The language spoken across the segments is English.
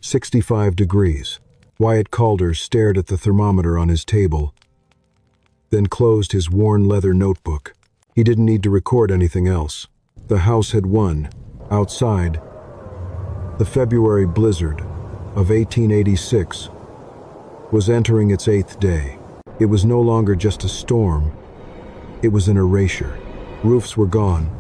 65 degrees. Wyatt Calder stared at the thermometer on his table, then closed his worn leather notebook. He didn't need to record anything else. The house had won. Outside, the February blizzard of 1886 was entering its 8th day. It was no longer just a storm. It was an erasure. Roofs were gone.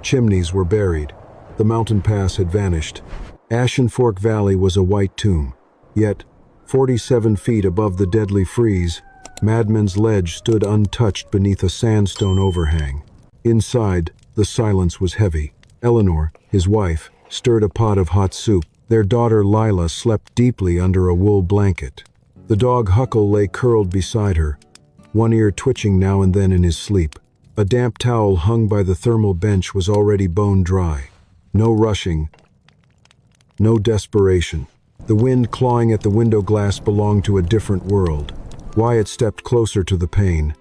Chimneys were buried. The mountain pass had vanished. Ashen Fork Valley was a white tomb. Yet, 47 feet above the deadly freeze, Madman's Ledge stood untouched beneath a sandstone overhang. Inside, the silence was heavy. Eleanor, his wife, stirred a pot of hot soup. Their daughter Lila slept deeply under a wool blanket. The dog Huckle lay curled beside her, one ear twitching now and then in his sleep. A damp towel hung by the thermal bench was already bone dry. No rushing, no desperation. The wind clawing at the window glass belonged to a different world. Wyatt stepped closer to the pane.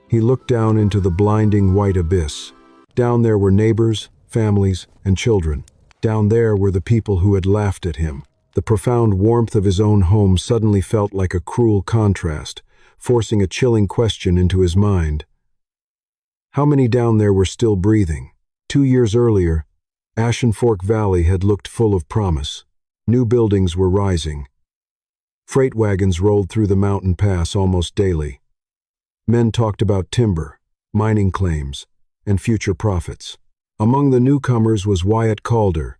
He looked down into the blinding white abyss. Down there were neighbors, families, and children. Down there were the people who had laughed at him. The profound warmth of his own home suddenly felt like a cruel contrast, forcing a chilling question into his mind. How many down there were still breathing? 2 years earlier, Ashen Fork Valley had looked full of promise. New buildings were rising. Freight wagons rolled through the mountain pass almost daily. Men talked about timber, mining claims, and future profits. Among the newcomers was Wyatt Calder,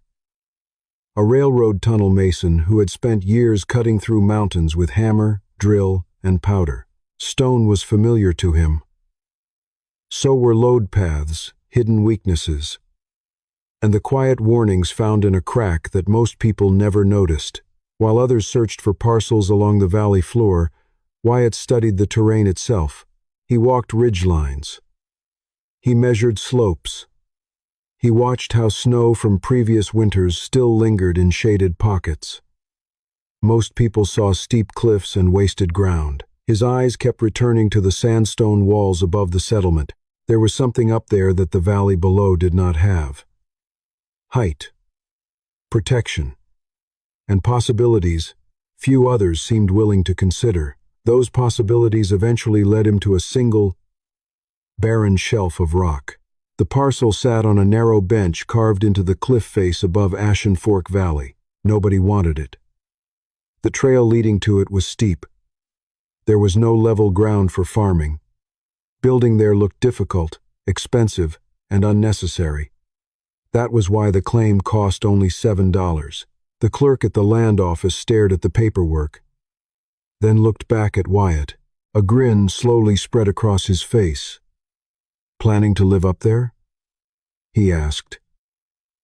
a railroad tunnel mason who had spent years cutting through mountains with hammer, drill, and powder. Stone was familiar to him. So were lode paths, hidden weaknesses, and the quiet warnings found in a crack that most people never noticed. While others searched for parcels along the valley floor, Wyatt studied the terrain itself. He walked ridge lines. He measured slopes. He watched how snow from previous winters still lingered in shaded pockets. Most people saw steep cliffs and wasted ground. His eyes kept returning to the sandstone walls above the settlement. There was something up there that the valley below did not have. Height, protection, and possibilities few others seemed willing to consider. Those possibilities eventually led him to a single, barren shelf of rock. The parcel sat on a narrow bench carved into the cliff face above Ashen Fork Valley. Nobody wanted it. The trail leading to it was steep. There was no level ground for farming. Building there looked difficult, expensive, and unnecessary. That was why the claim cost only $7. The clerk at the land office stared at the paperwork, then looked back at Wyatt. A grin slowly spread across his face. "Planning to live up there?" he asked.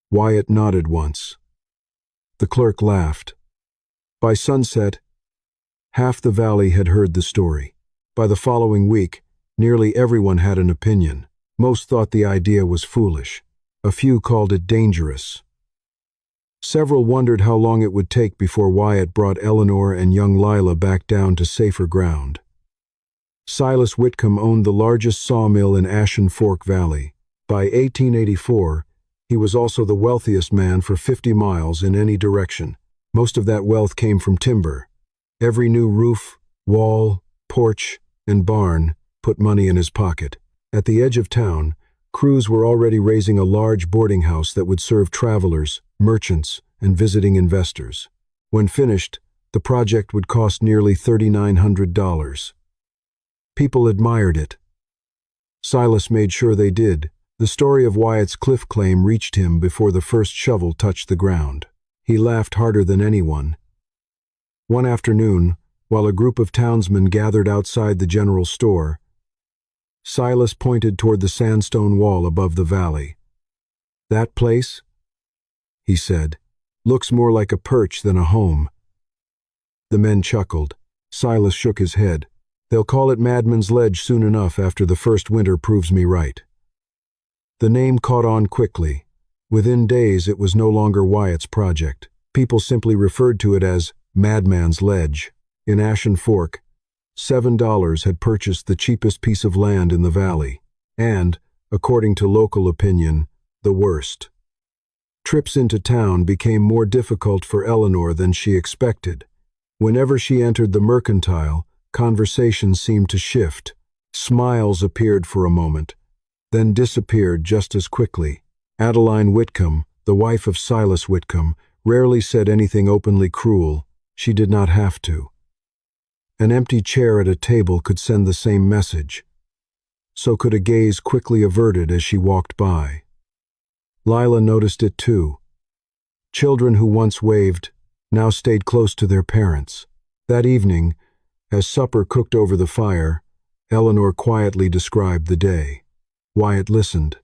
Wyatt nodded once. The clerk laughed. By sunset, half the valley had heard the story. By the following week, nearly everyone had an opinion. Most thought the idea was foolish. A few called it dangerous. Several wondered how long it would take before Wyatt brought Eleanor and young Lila back down to safer ground. Silas Whitcomb owned the largest sawmill in Ashen Fork Valley. By 1884, he was also the wealthiest man for 50 miles in any direction. Most of that wealth came from timber. Every new roof, wall, porch, and barn put money in his pocket. At the edge of town, crews were already raising a large boarding house that would serve travelers, merchants, and visiting investors. When finished, the project would cost nearly $3,900. People admired it. Silas made sure they did. The story of Wyatt's cliff claim reached him before the first shovel touched the ground. He laughed harder than anyone. One afternoon, while a group of townsmen gathered outside the general store, Silas pointed toward the sandstone wall above the valley. "That place," he said, "looks more like a perch than a home." The men chuckled. Silas shook his head. "They'll call it Madman's Ledge soon enough after the first winter proves me right." The name caught on quickly. Within days, it was no longer Wyatt's project. People simply referred to it as Madman's Ledge. In Ashen Fork, $7 had purchased the cheapest piece of land in the valley, and, according to local opinion, the worst. Trips into town became more difficult for Eleanor than she expected. Whenever she entered the mercantile, conversation seemed to shift. Smiles appeared for a moment, then disappeared just as quickly. Adeline Whitcomb, the wife of Silas Whitcomb, rarely said anything openly cruel. She did not have to. An empty chair at a table could send the same message. So could a gaze quickly averted as she walked by. Lila noticed it too. Children who once waved now stayed close to their parents. That evening, as supper cooked over the fire, Eleanor quietly described the day. Wyatt listened.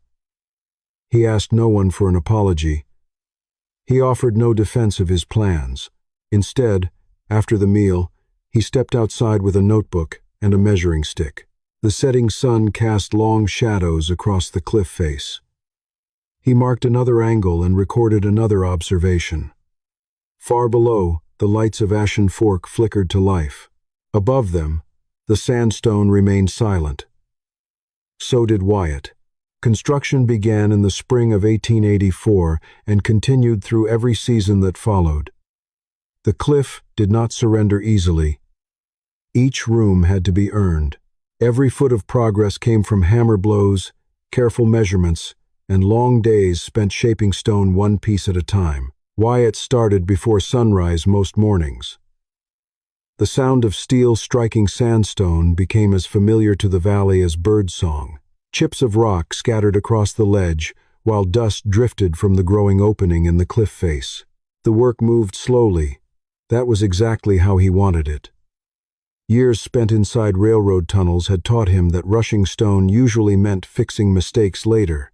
He asked no one for an apology. He offered no defense of his plans. Instead, after the meal, he stepped outside with a notebook and a measuring stick. The setting sun cast long shadows across the cliff face. He marked another angle and recorded another observation. Far below, the lights of Ashen Fork flickered to life. Above them, the sandstone remained silent. So did Wyatt. Construction began in the spring of 1884 and continued through every season that followed. The cliff did not surrender easily. Each room had to be earned. Every foot of progress came from hammer blows, careful measurements, and long days spent shaping stone one piece at a time. Wyatt started before sunrise most mornings. The sound of steel striking sandstone became as familiar to the valley as birdsong. Chips of rock scattered across the ledge, while dust drifted from the growing opening in the cliff face. The work moved slowly. That was exactly how he wanted it. Years spent inside railroad tunnels had taught him that rushing stone usually meant fixing mistakes later.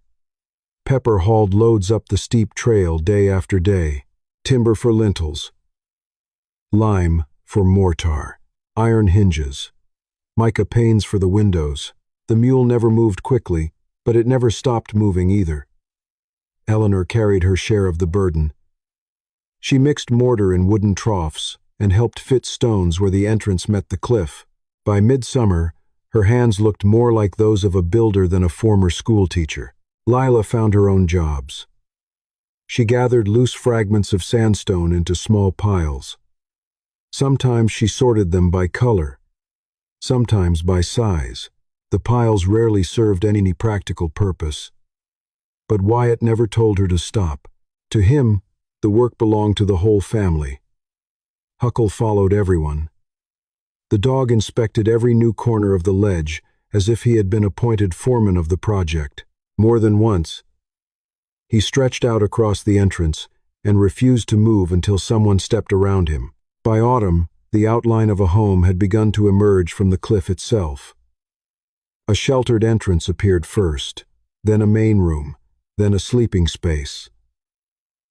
Pepper hauled loads up the steep trail day after day. Timber for lintels, lime for mortar, iron hinges, mica panes for the windows. The mule never moved quickly, but it never stopped moving either. Eleanor carried her share of the burden. She mixed mortar in wooden troughs and helped fit stones where the entrance met the cliff. By midsummer, her hands looked more like those of a builder than a former schoolteacher. Lila found her own jobs. She gathered loose fragments of sandstone into small piles. Sometimes she sorted them by color, sometimes by size. The piles rarely served any practical purpose. But Wyatt never told her to stop. To him, the work belonged to the whole family. Huckle followed everyone. The dog inspected every new corner of the ledge as if he had been appointed foreman of the project. More than once, he stretched out across the entrance and refused to move until someone stepped around him. By autumn, the outline of a home had begun to emerge from the cliff itself. A sheltered entrance appeared first, then a main room, then a sleeping space.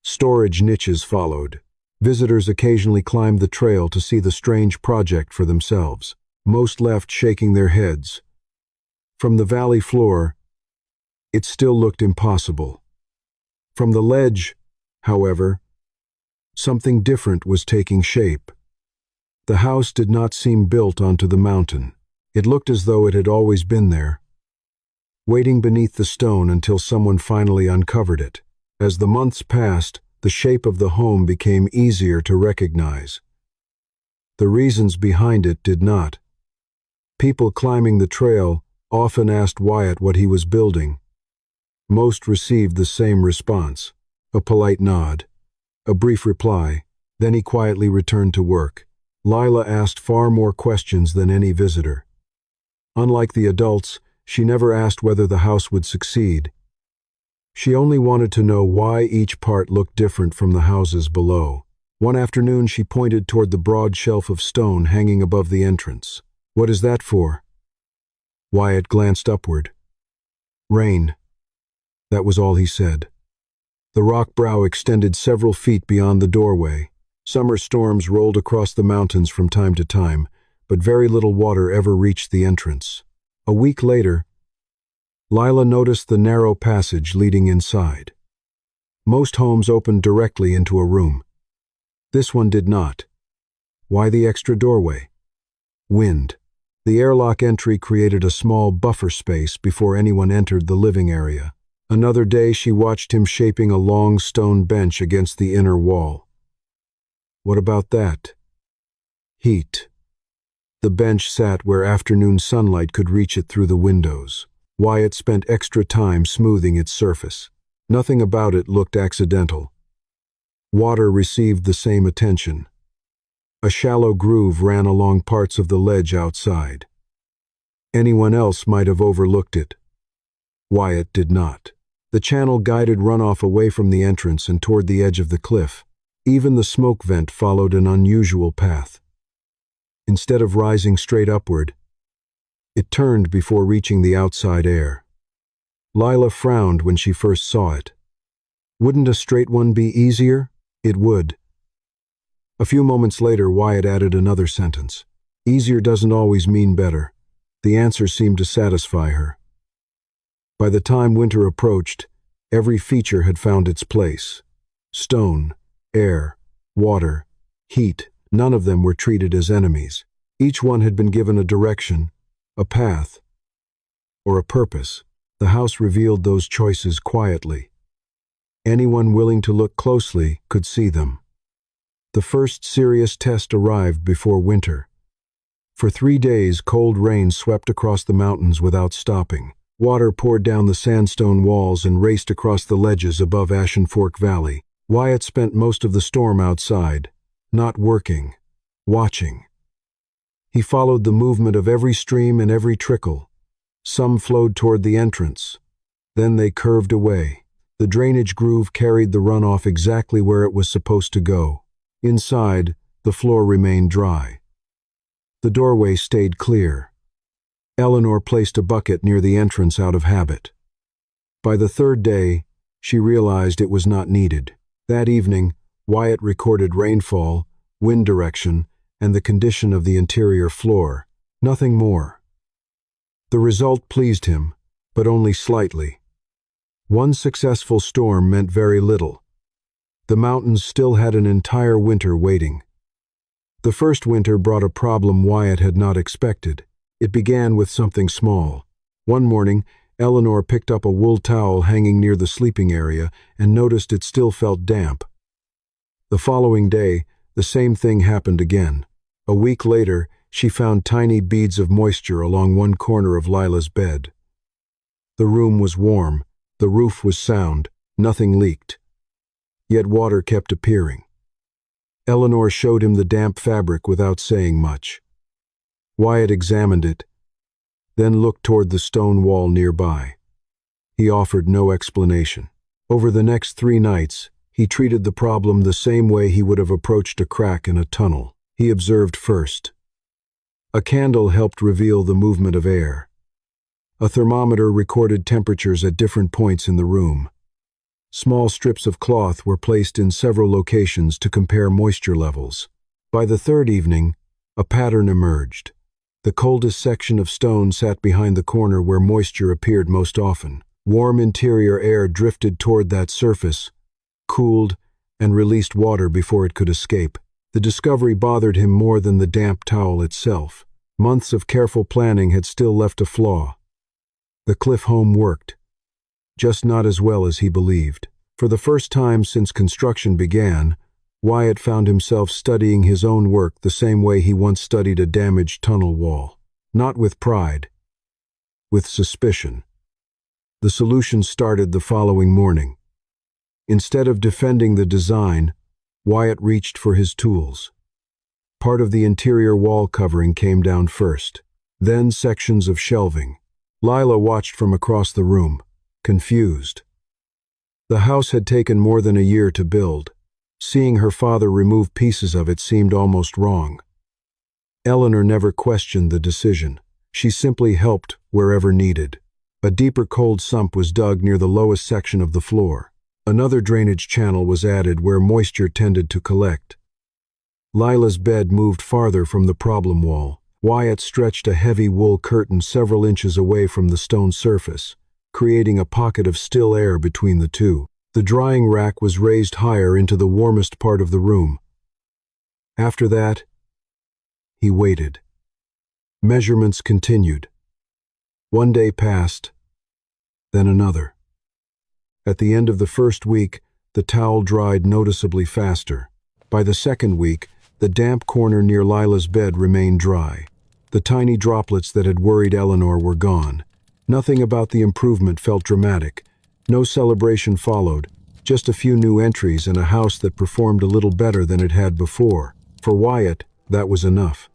Storage niches followed. Visitors occasionally climbed the trail to see the strange project for themselves. Most left shaking their heads. From the valley floor, it still looked impossible. From the ledge, however, something different was taking shape. The house did not seem built onto the mountain. It looked as though it had always been there, waiting beneath the stone until someone finally uncovered it. As the months passed, the shape of the home became easier to recognize. The reasons behind it did not. People climbing the trail often asked Wyatt what he was building. Most received the same response, a polite nod, a brief reply, then he quietly returned to work. Lila asked far more questions than any visitor. Unlike the adults, she never asked whether the house would succeed. She only wanted to know why each part looked different from the houses below. One afternoon she pointed toward the broad shelf of stone hanging above the entrance. "What is that for?" Wyatt glanced upward. "Rain." That was all he said. The rock brow extended several feet beyond the doorway. Summer storms rolled across the mountains from time to time, but very little water ever reached the entrance. A week later, Lila noticed the narrow passage leading inside. Most homes opened directly into a room. This one did not. Why the extra doorway? Wind. The airlock entry created a small buffer space before anyone entered the living area. Another day she watched him shaping a long stone bench against the inner wall. What about that? Heat. The bench sat where afternoon sunlight could reach it through the windows. Wyatt spent extra time smoothing its surface. Nothing about it looked accidental. Water received the same attention. A shallow groove ran along parts of the ledge outside. Anyone else might have overlooked it. Wyatt did not. The channel guided runoff away from the entrance and toward the edge of the cliff. Even the smoke vent followed an unusual path. Instead of rising straight upward, it turned before reaching the outside air. Lila frowned when she first saw it. Wouldn't a straight one be easier? It would. A few moments later, Wyatt added another sentence. Easier doesn't always mean better. The answer seemed to satisfy her. By the time winter approached, every feature had found its place. Stone, air, water, heat, none of them were treated as enemies. Each one had been given a direction, a path, or a purpose. The house revealed those choices quietly. Anyone willing to look closely could see them. The first serious test arrived before winter. For 3 days, cold rain swept across the mountains without stopping. Water poured down the sandstone walls and raced across the ledges above Ashen Fork Valley. Wyatt spent most of the storm outside, not working, watching. He followed the movement of every stream and every trickle. Some flowed toward the entrance. Then they curved away. The drainage groove carried the runoff exactly where it was supposed to go. Inside, the floor remained dry. The doorway stayed clear. Eleanor placed a bucket near the entrance out of habit. By the 3rd day, she realized it was not needed. That evening, Wyatt recorded rainfall, wind direction, and the condition of the interior floor. Nothing more. The result pleased him, but only slightly. One successful storm meant very little. The mountains still had an entire winter waiting. The first winter brought a problem Wyatt had not expected. It began with something small. One morning, Eleanor picked up a wool towel hanging near the sleeping area and noticed it still felt damp. The following day, the same thing happened again. A week later, she found tiny beads of moisture along one corner of Lila's bed. The room was warm, the roof was sound, nothing leaked. Yet water kept appearing. Eleanor showed him the damp fabric without saying much. Wyatt examined it, then looked toward the stone wall nearby. He offered no explanation. Over the next 3 nights, he treated the problem the same way he would have approached a crack in a tunnel. He observed first. A candle helped reveal the movement of air. A thermometer recorded temperatures at different points in the room. Small strips of cloth were placed in several locations to compare moisture levels. By the 3rd evening, a pattern emerged. The coldest section of stone sat behind the corner where moisture appeared most often. Warm interior air drifted toward that surface, cooled, and released water before it could escape. The discovery bothered him more than the damp towel itself. Months of careful planning had still left a flaw. The cliff home worked, just not as well as he believed. For the first time since construction began, Wyatt found himself studying his own work the same way he once studied a damaged tunnel wall. Not with pride, with suspicion. The solution started the following morning. Instead of defending the design, Wyatt reached for his tools. Part of the interior wall covering came down first, then sections of shelving. Lila watched from across the room, confused. The house had taken more than a year to build. Seeing her father remove pieces of it seemed almost wrong. Eleanor never questioned the decision. She simply helped wherever needed. A deeper cold sump was dug near the lowest section of the floor. Another drainage channel was added where moisture tended to collect. Lila's bed moved farther from the problem wall. Wyatt stretched a heavy wool curtain several inches away from the stone surface, creating a pocket of still air between the two. The drying rack was raised higher into the warmest part of the room. After that, he waited. Measurements continued. One day passed, then another. At the end of the first week, the towel dried noticeably faster. By the second week, the damp corner near Lila's bed remained dry. The tiny droplets that had worried Eleanor were gone. Nothing about the improvement felt dramatic. No celebration followed, just a few new entries and a house that performed a little better than it had before. For Wyatt, that was enough.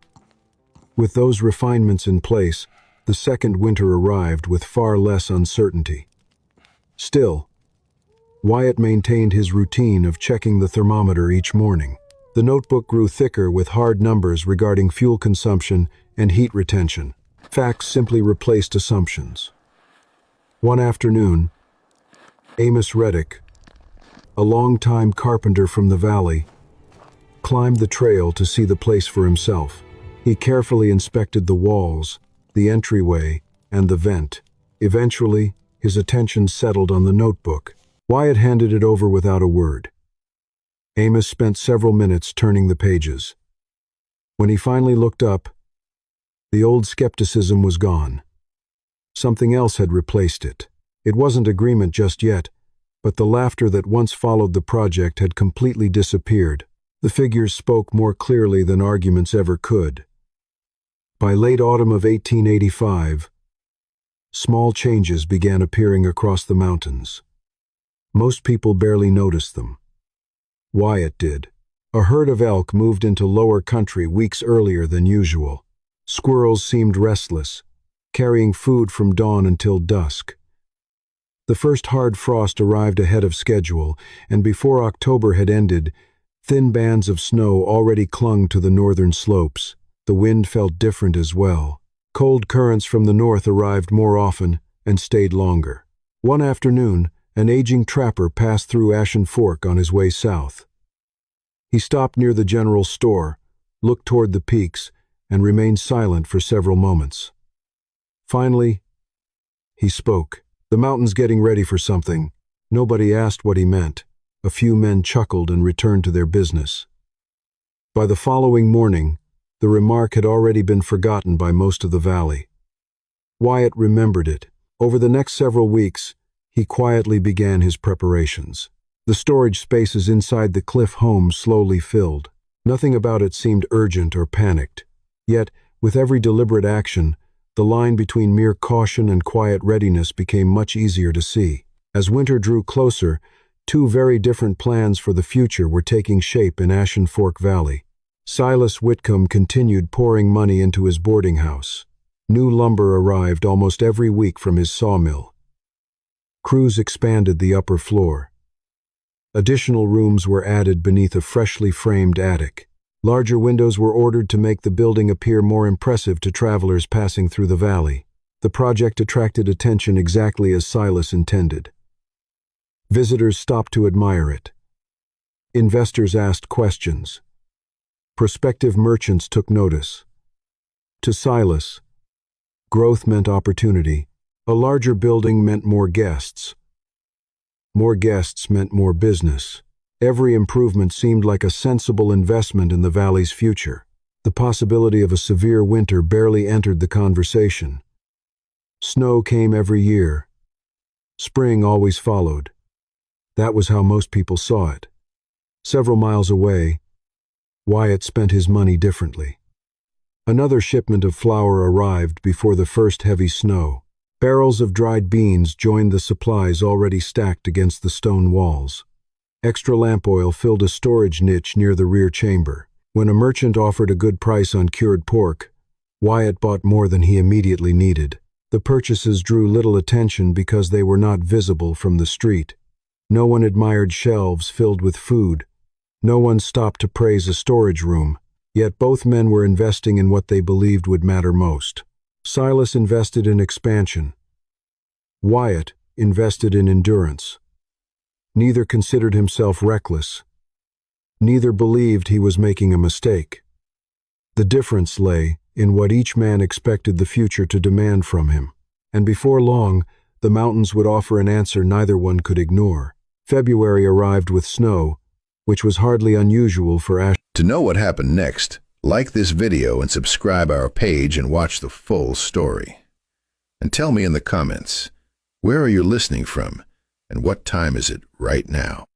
With those refinements in place, the second winter arrived with far less uncertainty. Still, Wyatt maintained his routine of checking the thermometer each morning. The notebook grew thicker with hard numbers regarding fuel consumption and heat retention. Facts simply replaced assumptions. One afternoon, Amos Reddick, a long-time carpenter from the valley, climbed the trail to see the place for himself. He carefully inspected the walls, the entryway, and the vent. Eventually, his attention settled on the notebook. Wyatt handed it over without a word. Amos spent several minutes turning the pages. When he finally looked up, the old skepticism was gone. Something else had replaced it. It wasn't agreement just yet, but the laughter that once followed the project had completely disappeared. The figures spoke more clearly than arguments ever could. By late autumn of 1885, small changes began appearing across the mountains. Most people barely noticed them. Wyatt did. A herd of elk moved into lower country weeks earlier than usual. Squirrels seemed restless, carrying food from dawn until dusk. The first hard frost arrived ahead of schedule, and before October had ended, thin bands of snow already clung to the northern slopes. The wind felt different as well. Cold currents from the north arrived more often and stayed longer. One afternoon, an aging trapper passed through Ashen Fork on his way south. He stopped near the general store, looked toward the peaks, and remained silent for several moments. Finally, he spoke. "The mountain's getting ready for something." Nobody asked what he meant. A few men chuckled and returned to their business. By the following morning, the remark had already been forgotten by most of the valley. Wyatt remembered it. Over the next several weeks, he quietly began his preparations. The storage spaces inside the Cliff home slowly filled. Nothing about it seemed urgent or panicked. Yet, with every deliberate action, the line between mere caution and quiet readiness became much easier to see. As winter drew closer, two very different plans for the future were taking shape in Ashen Fork Valley. Silas Whitcomb continued pouring money into his boarding house. New lumber arrived almost every week from his sawmill. Crews expanded the upper floor. Additional rooms were added beneath a freshly framed attic. Larger windows were ordered to make the building appear more impressive to travelers passing through the valley. The project attracted attention exactly as Silas intended. Visitors stopped to admire it. Investors asked questions. Prospective merchants took notice. To Silas, growth meant opportunity. A larger building meant more guests. More guests meant more business. Every improvement seemed like a sensible investment in the valley's future. The possibility of a severe winter barely entered the conversation. Snow came every year. Spring always followed. That was how most people saw it. Several miles away, Wyatt spent his money differently. Another shipment of flour arrived before the first heavy snow. Barrels of dried beans joined the supplies already stacked against the stone walls. Extra lamp oil filled a storage niche near the rear chamber. When a merchant offered a good price on cured pork, Wyatt bought more than he immediately needed. The purchases drew little attention because they were not visible from the street. No one admired shelves filled with food. No one stopped to praise a storage room. Yet both men were investing in what they believed would matter most. Silas invested in expansion. Wyatt invested in endurance. Neither considered himself reckless. Neither believed he was making a mistake. The difference lay in what each man expected the future to demand from him. And before long, the mountains would offer an answer neither one could ignore. February arrived with snow, which was hardly unusual for Ash. To know what happened next, like this video and subscribe our page and watch the full story. And tell me in the comments, where are you listening from? And what time is it right now?